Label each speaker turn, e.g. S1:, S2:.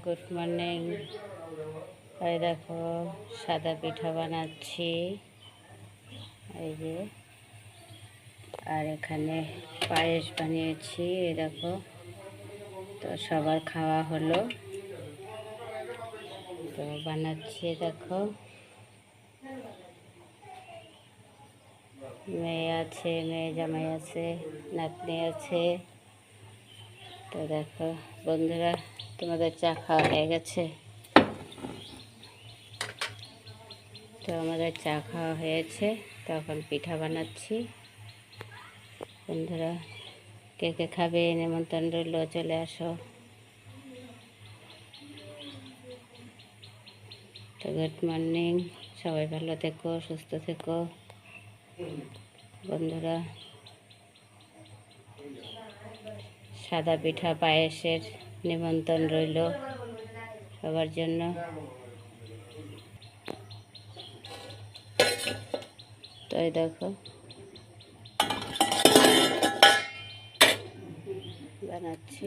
S1: Good morning. এই দেখো সাদা পিঠা বানাচ্ছি, এই যে। আর এখানে পায়েস বানিয়েছি, এই দেখো। তো সবার খাওয়া হলো, তো বানাচ্ছি দেখো। মেয়ে আছে, মেয়ে জামাই আছে, নাতনি আছে। তো দেখো বন্ধুরা, তোমাদের চা খাওয়া হয়ে গেছে? তো আমাদের চা খাওয়া হয়েছে, তখন পিঠা বানাচ্ছি। বন্ধুরা, কে কে খাবে নিমন্ত্রণ রইল, চলে আসো। তো গুড মর্নিং, সবাই ভালো থেকো, সুস্থ থেকো বন্ধুরা। সাদা পিঠা পায়েসের নিমন্ত্রণ রইল সবার জন্য। তো এই দেখো বানাচ্ছি।